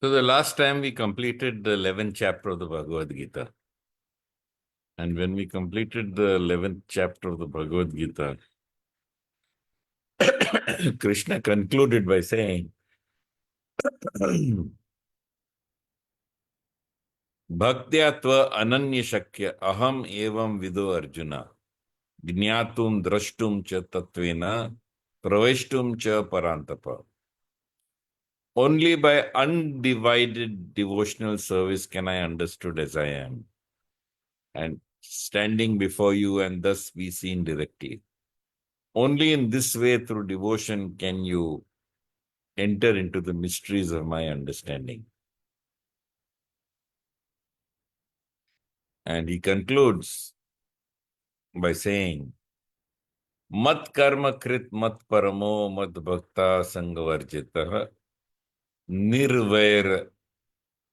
So the last time we completed the 11th chapter of the Bhagavad-Gita. And when we completed the 11th chapter of the Bhagavad-Gita, Krishna concluded by saying, Bhaktya tva ananya shakya aham evam vido Arjuna jnatum drashtum cha tatvena praveshtum cha parantapa. Only by undivided devotional service can I understood as I am, and standing before you and thus be seen directly. Only in this way, through devotion, can you enter into the mysteries of my understanding. And he concludes by saying, Mat karma krit mat paramo mat bhakta sangavarjitah nirvair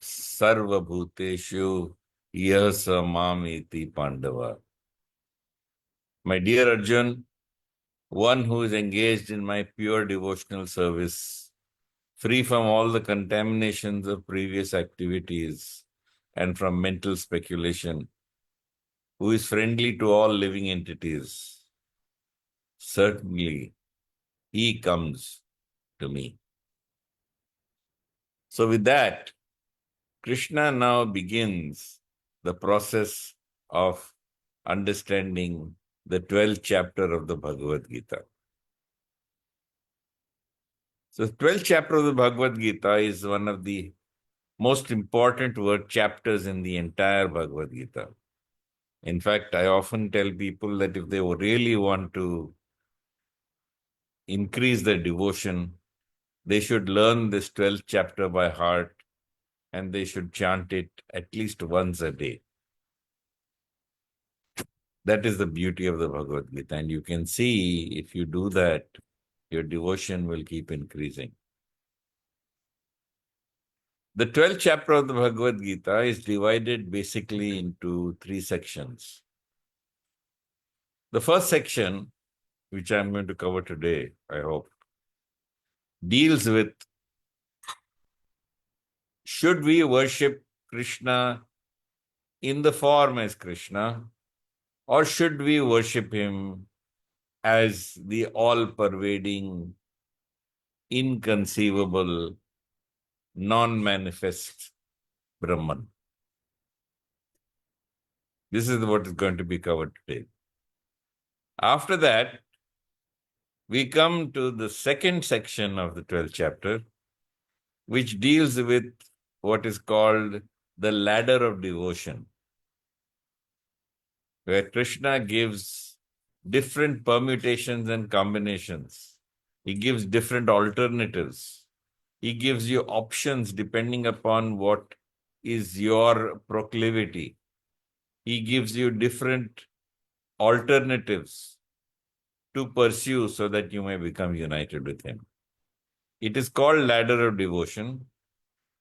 sarva bhuteshu yasa mamiti pandava. My dear Arjun, one who is engaged in my pure devotional service, free from all the contaminations of previous activities and from mental speculation, who is friendly to all living entities, certainly he comes to me. So with that, Krishna now begins the process of understanding the 12th chapter of the Bhagavad-Gita. So the 12th chapter of the Bhagavad-Gita is one of the most important word chapters in the entire Bhagavad-Gita. In fact, I often tell people that if they really want to increase their devotion, they should learn this 12th chapter by heart and they should chant it at least once a day. That is the beauty of the Bhagavad Gita. And you can see if you do that, your devotion will keep increasing. The 12th chapter of the Bhagavad Gita is divided basically into three sections. The first section, which I'm going to cover today, I hope, deals with should we worship Krishna in the form as Krishna, or should we worship him as the all-pervading, inconceivable, non-manifest Brahman? This is what is going to be covered today. After that, we come to the second section of the 12th chapter, which deals with what is called the ladder of devotion, where Krishna gives different permutations and combinations. He gives different alternatives. He gives you options depending upon what is your proclivity. He gives you different alternatives to pursue so that you may become united with him. It is called ladder of devotion,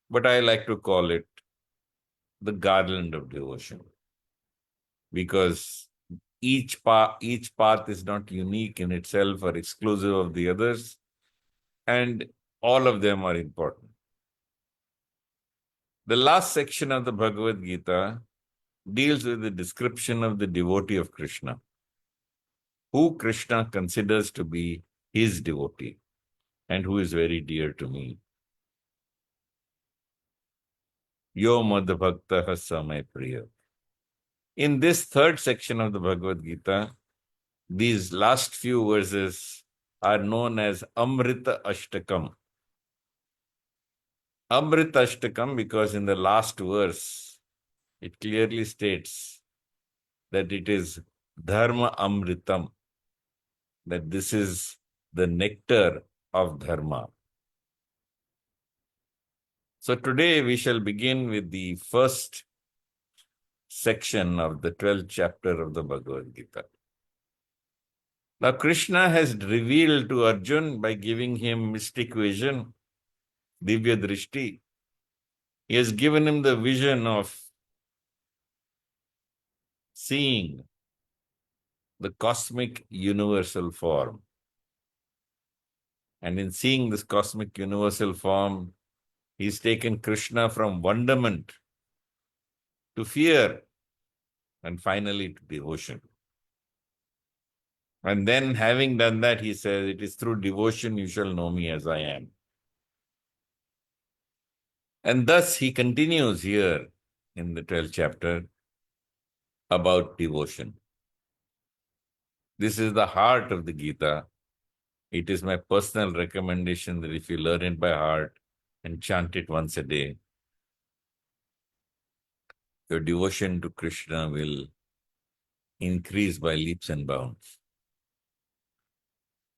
but I like to call it the garland of devotion, because each path is not unique in itself or exclusive of the others, and all of them are important. The last section of the Bhagavad Gita deals with the description of the devotee of Krishna, who Krishna considers to be his devotee and who is very dear to me. Yo mad bhaktaha samay priya. In this third section of the Bhagavad Gita, these last few verses are known as Amrita Ashtakam. Amrita Ashtakam because in the last verse, it clearly states that it is Dharma Amritam, that this is the nectar of Dharma. So today we shall begin with the first section of the 12th chapter of the Bhagavad Gita. Now Krishna has revealed to Arjun by giving him mystic vision, Divya Drishti. He has given him the vision of seeing the cosmic universal form. And in seeing this cosmic universal form, He's taken Krishna from wonderment to fear and finally to devotion. And then, having done that, he says, it is through devotion you shall know me as I am. And thus he continues here in the 12th chapter about devotion. This is the heart of the Gita. It is my personal recommendation that if you learn it by heart and chant it once a day, your devotion to Krishna will increase by leaps and bounds.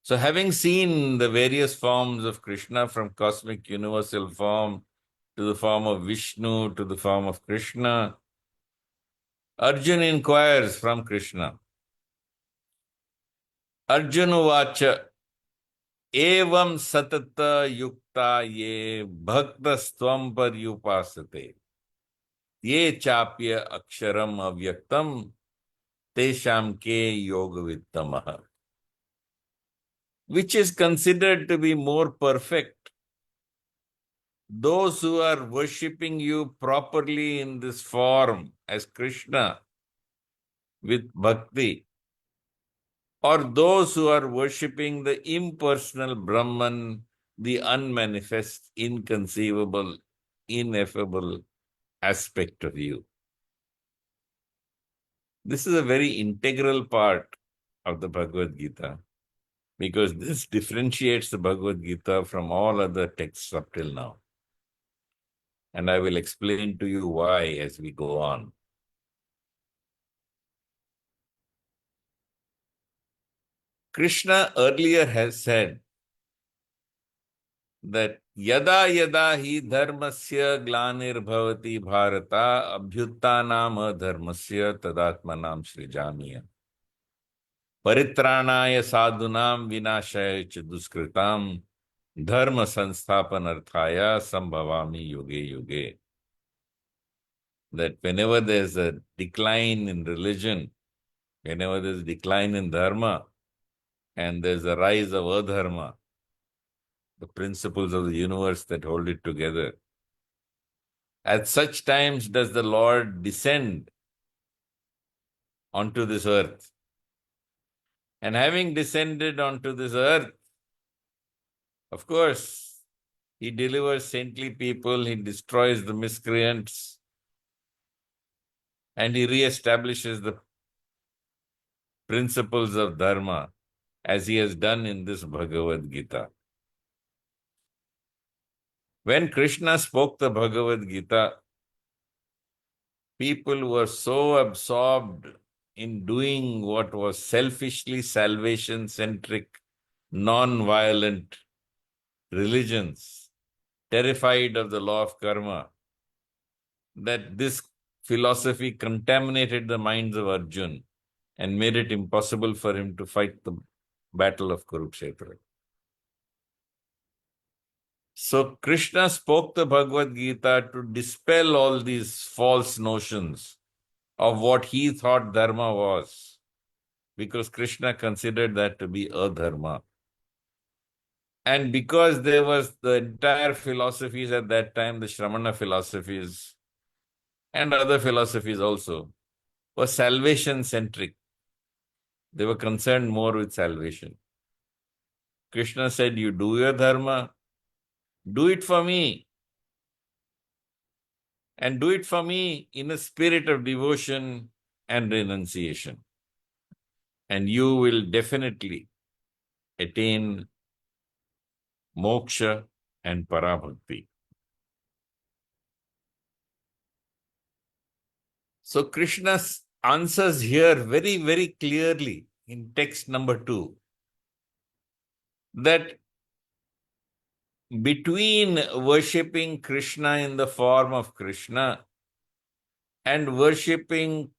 So having seen the various forms of Krishna, from cosmic universal form to the form of Vishnu to the form of Krishna, Arjuna inquires from Krishna. Arjuna vacha evam satata yukta ye bhaktastvam paryupasate ye chapya aksharam avyaktam tesham ke yogavittamaha. Which is considered to be more perfect? Those who are worshipping you properly in this form as Krishna with bhakti, or those who are worshipping the impersonal Brahman, the unmanifest, inconceivable, ineffable aspect of you. This is a very integral part of the Bhagavad-Gita, because this differentiates the Bhagavad-Gita from all other texts up till now. And I will explain to you why as we go on. Krishna earlier has said that yada yada hi dharmasya glanir bhavati bharata abhyuttanam adharmasya tadatmanam srijamiya paritranaya sadhunam vinashaya ch duskritam dharma sansthapanarthaya sambhavami yuge yuge. That whenever there's a decline in religion, whenever there's a decline in dharma, and there's a rise of adharma, the principles of the universe that hold it together, at such times does the Lord descend onto this earth. And having descended onto this earth, of course, he delivers saintly people, he destroys the miscreants, and he re-establishes the principles of dharma, as he has done in this Bhagavad-Gita. When Krishna spoke the Bhagavad-Gita, people were so absorbed in doing what was selfishly salvation-centric, non-violent religions, terrified of the law of karma, that this philosophy contaminated the minds of Arjuna and made it impossible for him to fight the battle of Kurukshetra. So Krishna spoke the Bhagavad Gita to dispel all these false notions of what he thought dharma was, because Krishna considered that to be adharma. And because there was the entire philosophies at that time, the Shramana philosophies and other philosophies also, were salvation-centric. They were concerned more with salvation. Krishna said, you do your dharma, do it for me. And do it for me in a spirit of devotion and renunciation. And you will definitely attain moksha and parabhakti. So Krishna answers here very, very clearly in text number 2 that between worshipping Krishna in the form of Krishna and worshipping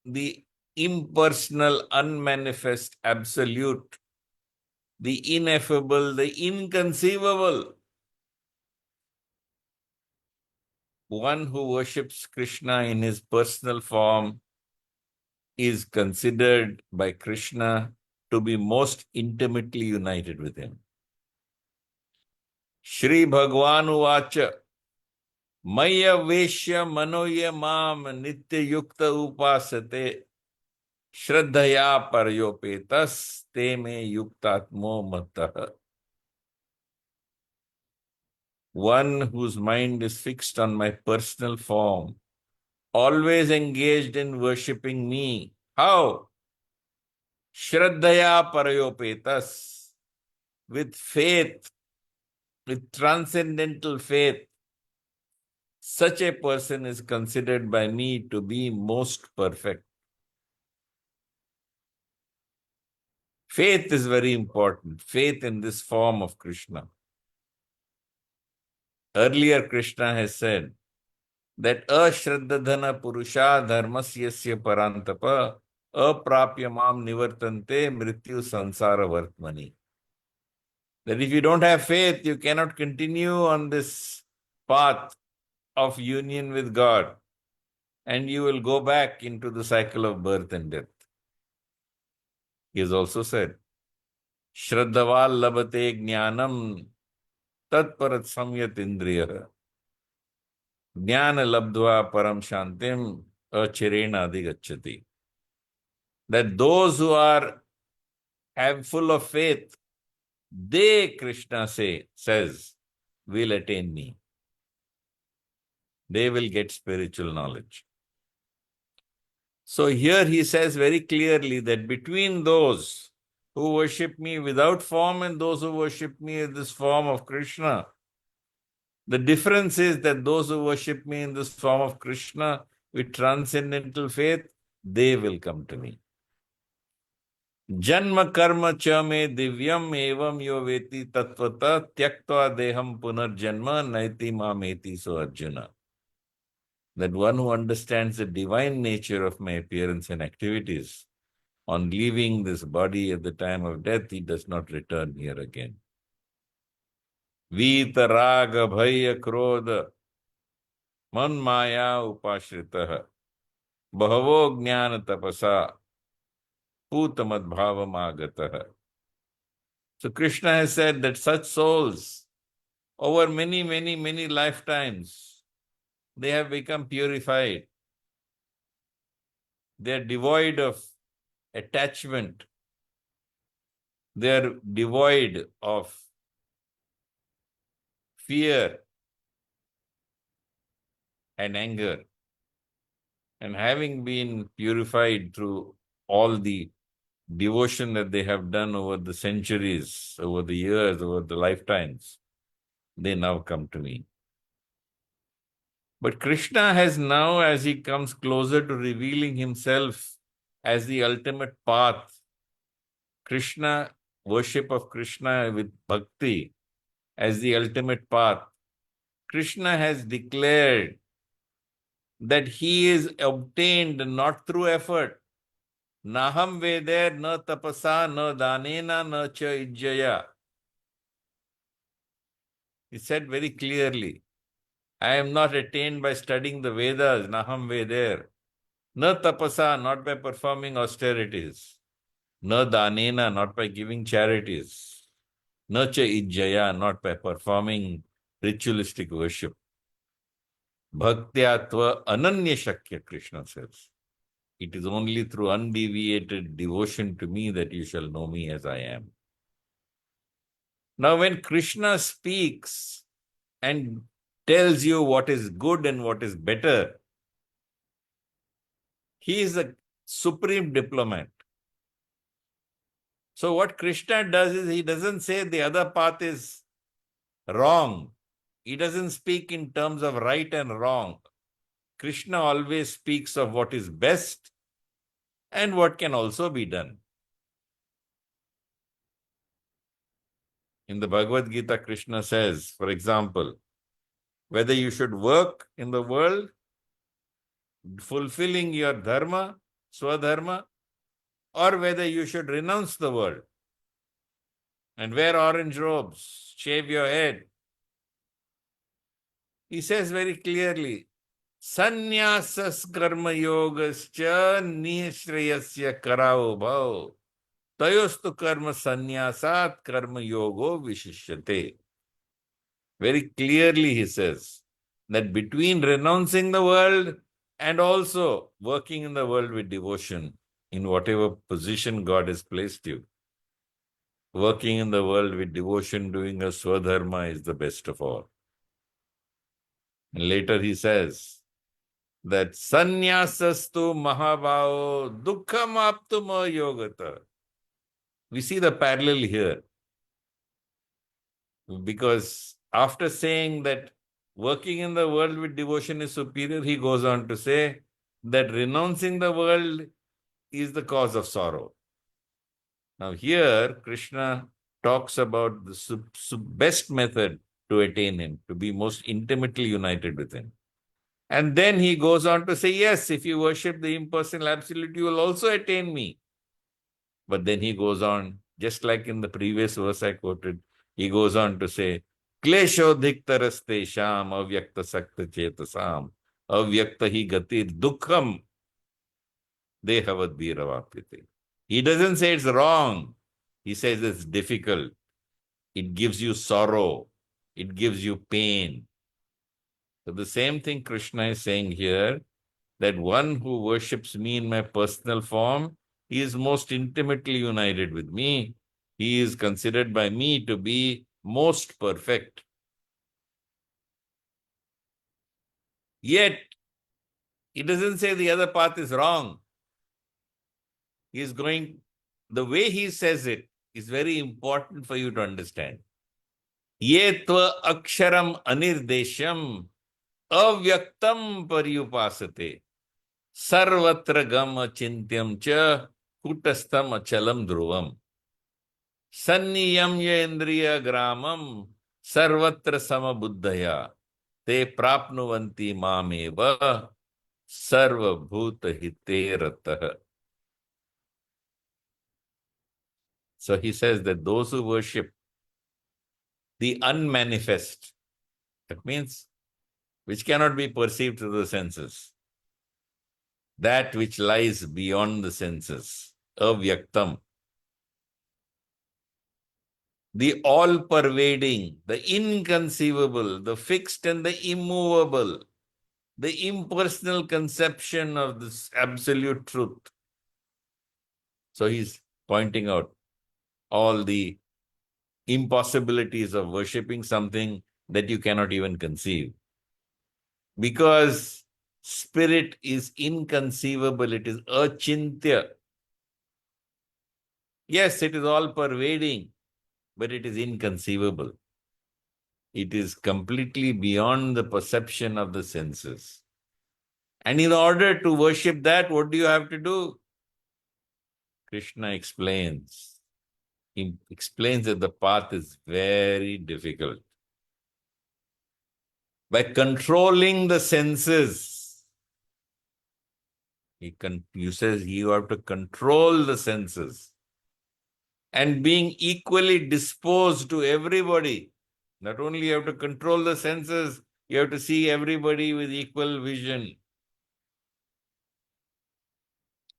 the impersonal, unmanifest, absolute, the ineffable, the inconceivable, one who worships Krishna in his personal form is considered by Krishna to be most intimately united with him. Shri Bhagwan Uvacha Maya Veshya Manoya Mam Nitya Yukta Upasate Shraddhaya Paryopetas Te Me Yuktatmo Matah. One whose mind is fixed on my personal form, always engaged in worshipping me. How? Shraddhaya Paryopetas. With faith, with transcendental faith. Such a person is considered by me to be most perfect. Faith is very important. Faith in this form of Krishna. Earlier, Krishna has said that ashraddhana purusha dharmasyasya parantapa aprapya mam nivartante mrityu sansara vartmani. That if you don't have faith, you cannot continue on this path of union with God, and you will go back into the cycle of birth and death. He has also said, Shraddhaval labate jnanam tatparat samyat indriya jnana labdva param shantim achirena adhigacchati. That those who are have full of faith, they, Krishna says, will attain me. They will get spiritual knowledge. So here he says very clearly that between those who worship me without form and those who worship me in this form of Krishna, the difference is that those who worship me in this form of Krishna with transcendental faith, they will come to me. Janma karma cha me divyam evam yo veti tattvata tyaktva deham punarjanma naiti mameti so Arjuna. That one who understands the divine nature of my appearance and activities, on leaving this body at the time of death, he does not return here again. Vita raga bhaya krodha man maya upashritaha bahavo jnana tapasa putamad bhavam agataha. So Krishna has said that such souls, over many, many, many lifetimes, they have become purified. They are devoid of attachment. They are devoid of fear and anger. And having been purified through all the devotion that they have done over the centuries, over the years, over the lifetimes, they now come to me. But Krishna has now, as he comes closer to revealing himself as the ultimate path, Krishna, worship of Krishna with bhakti as the ultimate path, Krishna has declared that he is obtained not through effort. Naham veder na tapasa na danena na cha ijjaya. He said very clearly, I am not attained by studying the Vedas, Naham veder. Na tapasa, not by performing austerities. Na danena, not by giving charities. Na cha ijjaya, not by performing ritualistic worship. Bhaktyatva ananya shakya, Krishna says. It is only through undeviated devotion to me that you shall know me as I am. Now, when Krishna speaks and tells you what is good and what is better, he is a supreme diplomat. So what Krishna does is he doesn't say the other path is wrong. He doesn't speak in terms of right and wrong. Krishna always speaks of what is best and what can also be done. In the Bhagavad-Geeta, Krishna says, for example, whether you should work in the world, fulfilling your dharma, swadharma, or whether you should renounce the world and wear orange robes, shave your head. He says very clearly, Sannyasas karma yogascha nishrayasya karao bhau tayostu karma sannyasat karma yogo vishishyate. Very clearly he says that between renouncing the world and also working in the world with devotion, in whatever position God has placed you, working in the world with devotion, doing a swadharma is the best of all. And later he says that sannyasastu mahabhavo dukkham aptuma yogata. We see the parallel here, because after saying that working in the world with devotion is superior, he goes on to say that renouncing the world is the cause of sorrow. Now here, Krishna talks about the best method to attain him, to be most intimately united with him. And then he goes on to say, yes, if you worship the impersonal absolute, you will also attain me. But then he goes on, just like in the previous verse I quoted, he goes on to say, Kleshodhiktaraste sham avyakta sakta chetasam avyakta hi gati dukkham dehavad viravapyate. He doesn't say it's wrong. He says it's difficult. It gives you sorrow. It gives you pain. So the same thing Krishna is saying here, that one who worships me in my personal form, he is most intimately united with me. He is considered by me to be most perfect. Yet, he doesn't say the other path is wrong. He is going, the way he says it is very important for you to understand. Ye tva aksharam anirdesham avyaktam paryupasate sarvatra gam achintyam cha kutastham achalam dhruvam sanniyamya indriya gramam sarvatra samabuddhaya te prapnuvanti mameva sarvabhuta hiteratah. So he says that those who worship the unmanifest, that means which cannot be perceived through the senses, that which lies beyond the senses, avyaktam, the all-pervading, the inconceivable, the fixed and the immovable, the impersonal conception of this absolute truth. So he's pointing out all the impossibilities of worshipping something that you cannot even conceive. Because spirit is inconceivable, it is achintya. Yes, it is all-pervading, but it is inconceivable. It is completely beyond the perception of the senses. And in order to worship that, what do you have to do? Krishna explains. He explains that the path is very difficult. By controlling the senses, he says you have to control the senses. And being equally disposed to everybody. Not only you have to control the senses, you have to see everybody with equal vision.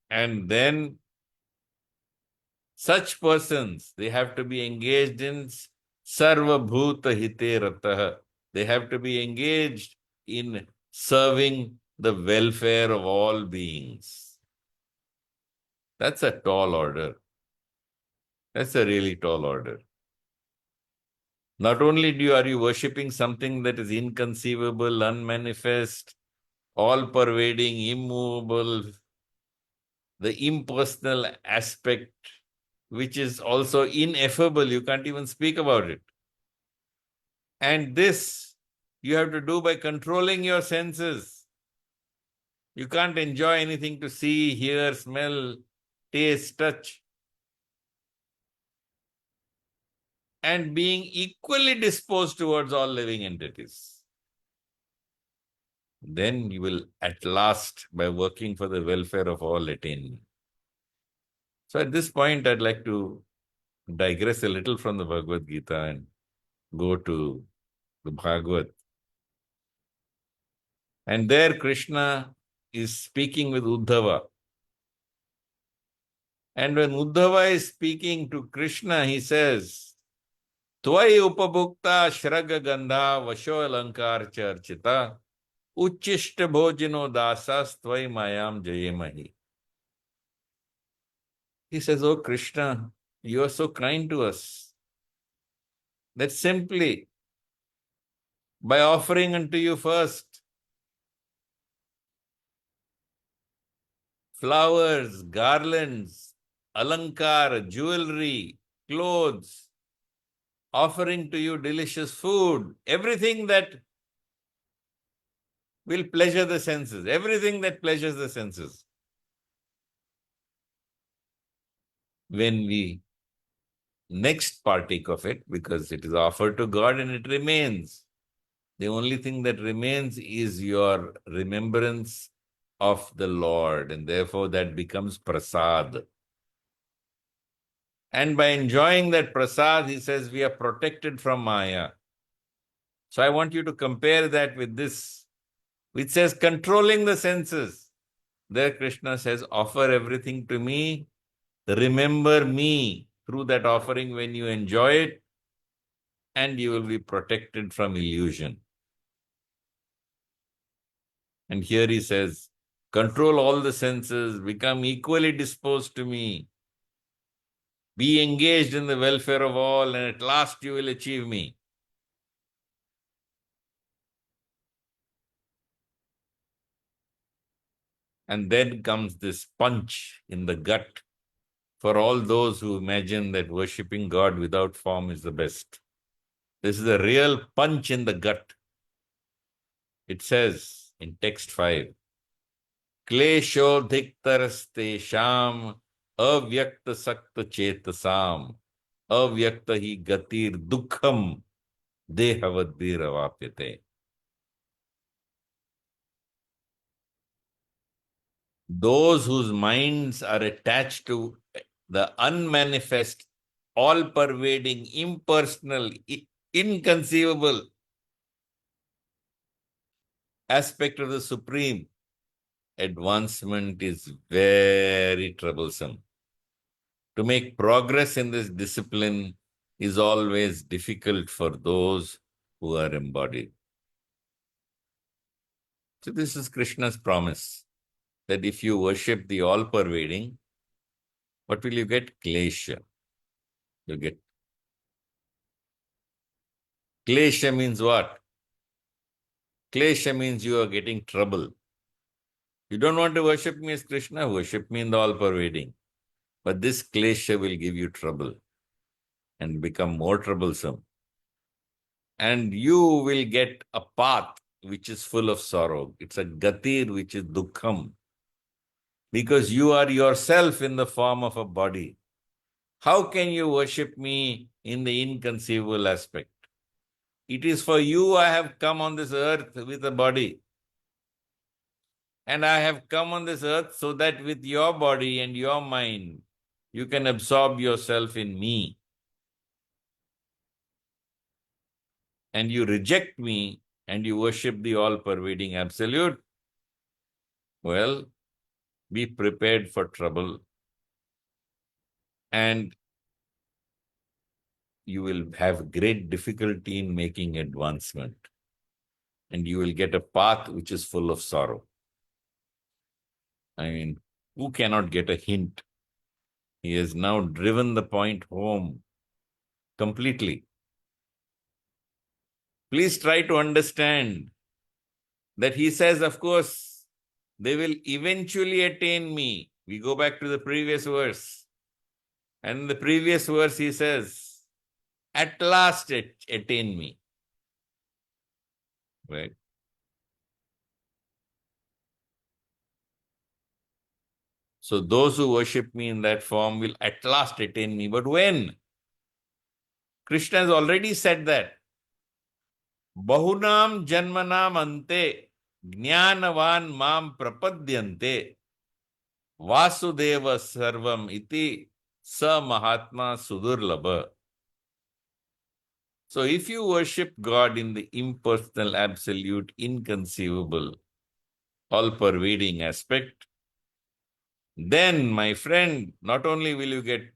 And then such persons, they have to be engaged in sarva bhuta hite ratah. They have to be engaged in serving the welfare of all beings. That's a tall order. That's a really tall order. Not only are you worshipping something that is inconceivable, unmanifest, all-pervading, immovable, the impersonal aspect, which is also ineffable, you can't even speak about it. And this you have to do by controlling your senses. You can't enjoy anything to see, hear, smell, taste, touch. And being equally disposed towards all living entities. Then you will at last, by working for the welfare of all, attain me. So at this point, I'd like to digress a little from the Bhagavad-Gita and go to the Bhagavad. And there Krishna is speaking with Uddhava. And when Uddhava is speaking to Krishna, he says, Tvai upabhukta shraga gandha vasho alankar charchita Uchishta bhojino dasas tvai mayam jayemahi. He says, "Oh Krishna, you are so kind to us that simply by offering unto you first flowers, garlands, alankar, jewelry, clothes, offering to you delicious food, everything that will pleasure the senses, everything that pleasures the senses. When we next partake of it, because it is offered to God and it remains, the only thing that remains is your remembrance of the Lord, and therefore that becomes prasad. And by enjoying that prasad, he says, we are protected from Maya. So I want you to compare that with this, which says controlling the senses. There Krishna says, offer everything to me, remember me through that offering when you enjoy it, and you will be protected from illusion. And here he says, control all the senses, become equally disposed to me, be engaged in the welfare of all, and at last you will achieve me. And then comes this punch in the gut for all those who imagine that worshipping God without form is the best. This is a real punch in the gut. It says in text 5, Kleshodhiktaraste avyakta sakta chetasam avyakta hi gatir dukkham dehavadviravapyate. Those whose minds are attached to the unmanifest, all-pervading, impersonal, inconceivable aspect of the Supreme, advancement is very troublesome. To make progress in this discipline is always difficult for those who are embodied. So this is Krishna's promise that if you worship the all-pervading, what will you get? Klesha. You get. Klesha means what? Klesha means you are getting trouble. You don't want to worship me as Krishna, worship me in the all-pervading. But this klesha will give you trouble and become more troublesome. And you will get a path which is full of sorrow. It's a gatir, which is dukkham. Because you are yourself in the form of a body. How can you worship me in the inconceivable aspect? It is for you I have come on this earth with a body. And I have come on this earth so that with your body and your mind, you can absorb yourself in me. And you reject me and you worship the all-pervading absolute. Well, be prepared for trouble. And you will have great difficulty in making advancement. And you will get a path which is full of sorrow. I mean, who cannot get a hint? He has now driven the point home completely. Please try to understand that he says, of course, they will eventually attain me. We go back to the previous verse. And in the previous verse he says, at last attain me. Right? So those who worship me in that form will at last attain me. But when? Krishna has already said that. Bahunam janmanam ante jnanavan mam prapadyante vasudeva sarvam iti sa mahatma sudurlabha. So if you worship God in the impersonal, absolute, inconceivable, all-pervading aspect, then, my friend, not only will you get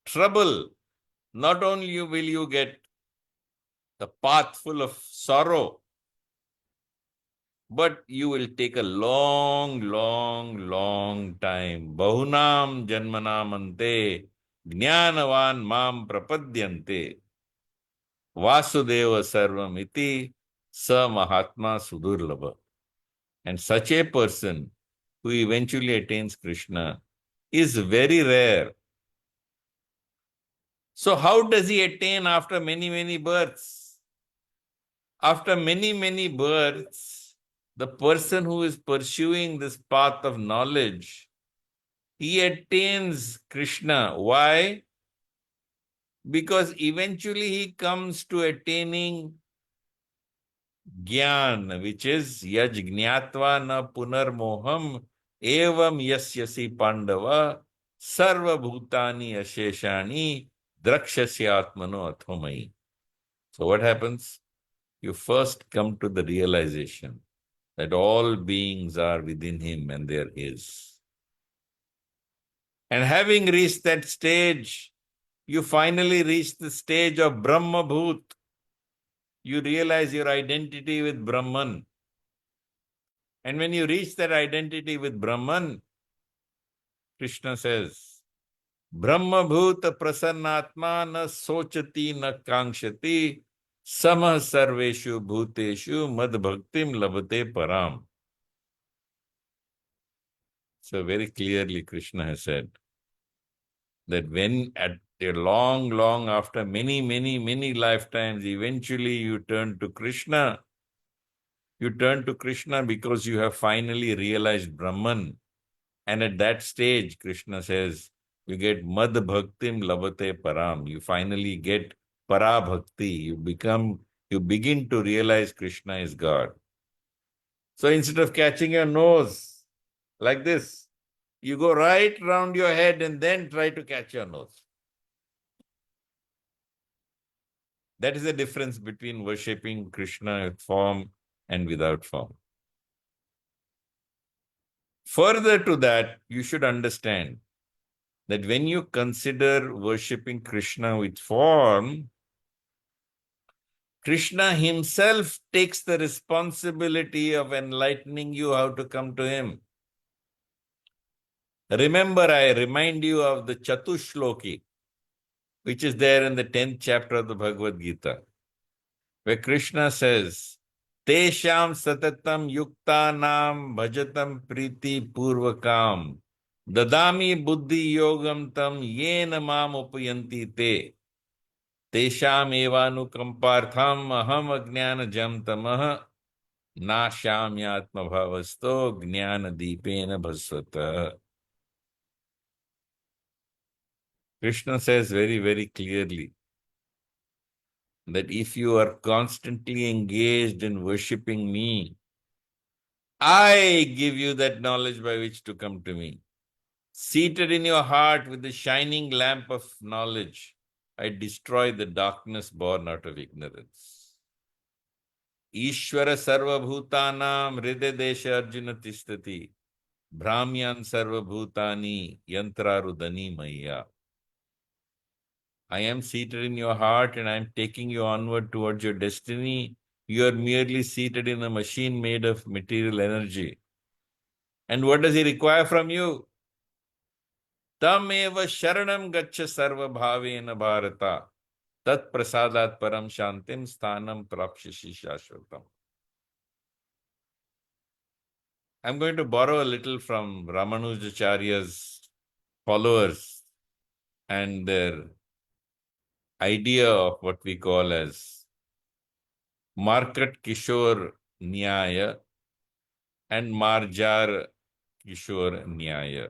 trouble, not only will you get the path full of sorrow, but you will take a long, long, long time. Bahunam janmanam ante jnanavan mam prapadyante vasudeva sarvam iti sa mahatma sudurlabha. And such a person who eventually attains Krishna is very rare. So how does he attain after many, many births? After many, many births, the person who is pursuing this path of knowledge, he attains Krishna. Why? Because eventually he comes to attaining Gyan, which is Yaj Jnatva na Punarmoham Evam Yasyasi Pandava Sarva Bhutani Asheshani Drakshasya Atmano Athomai. So what happens? You first come to the realization that all beings are within him and they are his. And having reached that stage, you finally reach the stage of Brahma Bhut. You realize your identity with Brahman. And when you reach that identity with Brahman, Krishna says, Brahma Bhuta Prasannatma na sochati na kankshati samah sarveshu bhuteshu mad bhaktim labate param. So very clearly Krishna has said that when at a long, long after many, many, many lifetimes, eventually you turn to Krishna, you turn to Krishna because you have finally realized Brahman. And at that stage, Krishna says, you get mad bhaktim labate param. You finally get para bhakti. You begin to realize Krishna is God. So instead of catching your nose like this, you go right round your head and then try to catch your nose. That is the difference between worshipping Krishna with form and without form. Further to that, you should understand that when you consider worshipping Krishna with form, Krishna himself takes the responsibility of enlightening you how to come to him. Remember, I remind you of the Chatushloki, which is there in the 10th chapter of the Bhagavad-Gita, where Krishna says, Tesham satatam yuktanam bhajatam priti purvakam dadami buddhi yogam tam yena mam upayanti te tesham evanukampartham aham ajnana jam tamah nashamyatma bhavasto jnana deepena bhasvata. Krishna says very, very clearly that if you are constantly engaged in worshipping me, I give you that knowledge by which to come to me. Seated in your heart with the shining lamp of knowledge, I destroy the darkness born out of ignorance. Ishvara sarva bhutanam hridedesha arjuna tistati brahmyan sarva bhutani yantrarudani maya. I am seated in your heart and I am taking you onward towards your destiny. You are merely seated in a machine made of material energy. And what does he require from you? Tam eva sharanam gaccha sarva bhavena bharata tat prasadat param shantim sthanam prapshishi shashvatam. I'm going to borrow a little from Ramanujacharya's followers and their idea of what we call as Markat Kishore Nyaya and Marjar Kishore Nyaya.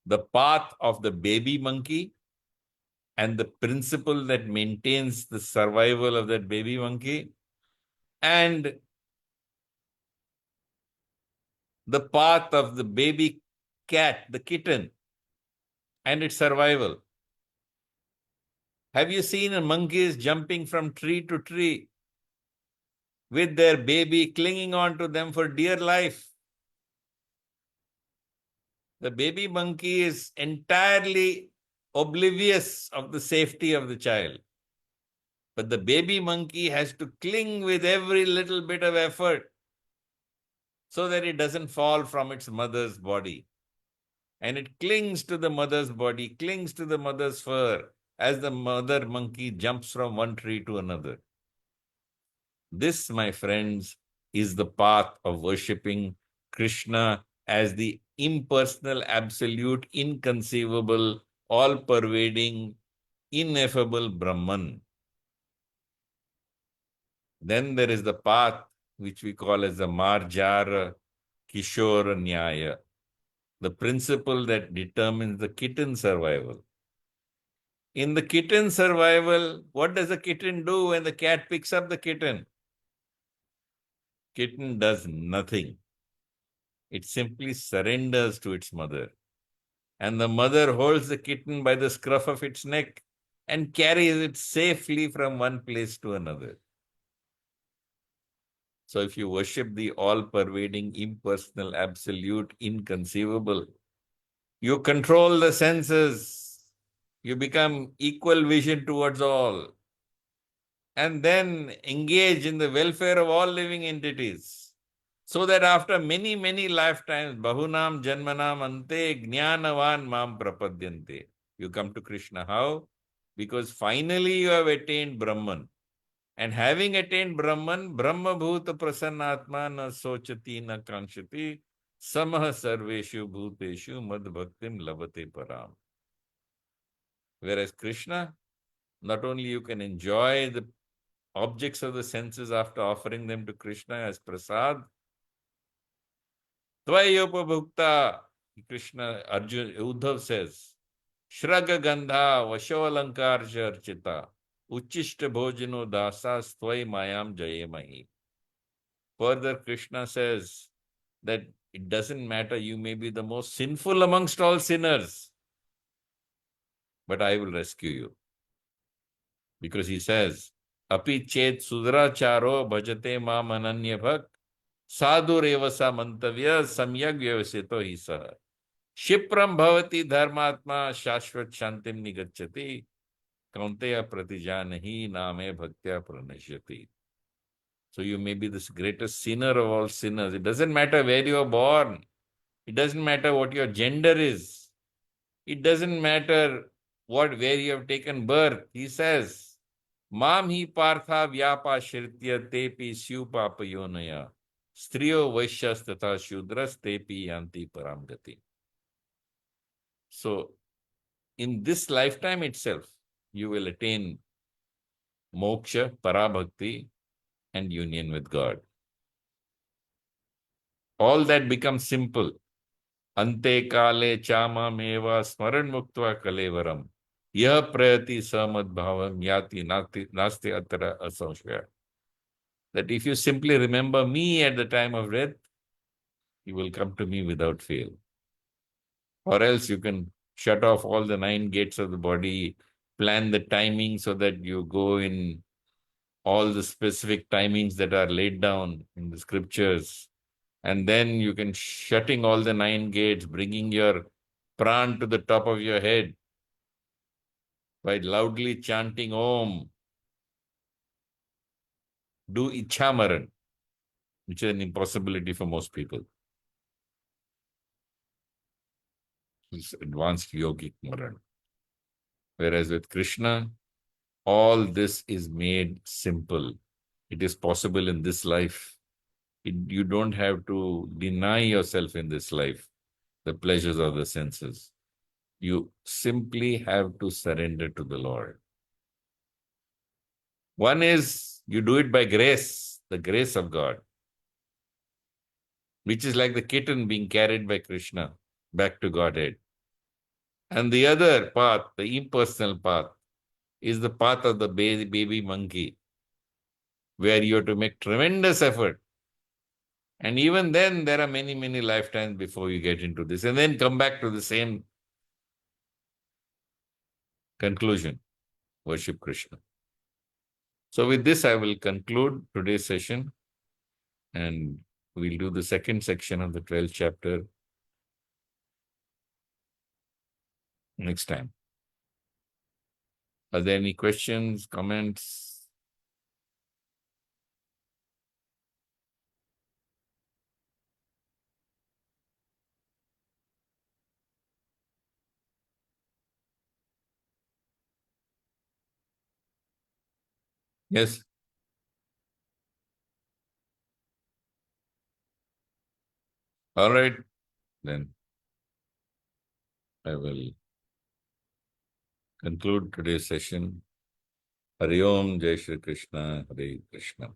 The path of the baby monkey and the principle that maintains the survival of that baby monkey, and the path of the baby cat, the kitten, and its survival. Have you seen monkeys jumping from tree to tree with their baby clinging on to them for dear life? The baby monkey is entirely oblivious of the safety of the child. But the baby monkey has to cling with every little bit of effort so that it doesn't fall from its mother's body. And it clings to the mother's body, clings to the mother's fur, as the mother monkey jumps from one tree to another. This, my friends, is the path of worshipping Krishna as the impersonal, absolute, inconceivable, all-pervading, ineffable Brahman. Then there is the path which we call as the Marjara Kishore Nyaya, the principle that determines the kitten survival. In the kitten survival, what does the kitten do when the cat picks up the kitten? Kitten does nothing. It simply surrenders to its mother. And the mother holds the kitten by the scruff of its neck and carries it safely from one place to another. So if you worship the all-pervading, impersonal, absolute, inconceivable, you control the senses. You become equal vision towards all. And then engage in the welfare of all living entities. So that after many, many lifetimes, Bahunam Janmanam Ante Jnanavan Mam Prapadyante. You come to Krishna. How? Because finally you have attained Brahman. And having attained Brahman, Brahma Bhuta Prasannatma na sochati na kanshati samah sarveshu bhuteshu mad bhaktim labate param. Whereas Krishna, not only you can enjoy the objects of the senses after offering them to Krishna as prasad, Tvayopabhukta, Krishna, Arjuna, Uddhav says, Shraga Gandha, Vasholankar Archita, Uchishta Bhojano Dasas Tvai Mayam Jayemahi. Further, Krishna says that it doesn't matter, you may be the most sinful amongst all sinners, but I will rescue you. Because he says, Api chet sudracharo bhajate ma mananya bhak, sadhu revasa mantavya samyak vyavasito hi saha. Shipram bhavati dharmatma shashvat shantim nigacchati kaunteya pratijanahi name bhaktya pranashyati. So you may be the greatest sinner of all sinners. It doesn't matter where you are born. It doesn't matter what your gender is. It doesn't matter where you have taken birth. He says, Mam hi partha vyapa shritya tepi syupapa yonaya. Striyo vaishyas tatha shudras tepi yanti paramgati. So, in this lifetime itself, you will attain moksha, parabhakti, and union with God. All that becomes simple. Ante kale chama meva smaran muktva kalevaram. Yah prayati samad bhavam yati nasti atara asamshaya. That if you simply remember me at the time of death, you will come to me without fail. Or else you can shut off all the 9 gates of the body, plan the timing so that you go in all the specific timings that are laid down in the scriptures. And then you can shutting all the 9 gates, bringing your pran to the top of your head by loudly chanting Om. Do Ichhamaran, which is an impossibility for most people. It's advanced yogic Maran. Whereas with Krishna, all this is made simple. It is possible in this life. You don't have to deny yourself in this life the pleasures of the senses. You simply have to surrender to the Lord. One is you do it by grace, the grace of God, which is like the kitten being carried by Krishna back to Godhead. And the other path, the impersonal path, is the path of the baby monkey, where you have to make tremendous effort. And even then, there are many, many lifetimes before you get into this, and then come back to the same conclusion, worship Krishna. So with this, I will conclude today's session, and we'll do the second section of the 12th chapter next time. Are there any questions, comments? Yes. All right. Then I will conclude today's session. Hari Om, Jai Shri Krishna, Hare Krishna.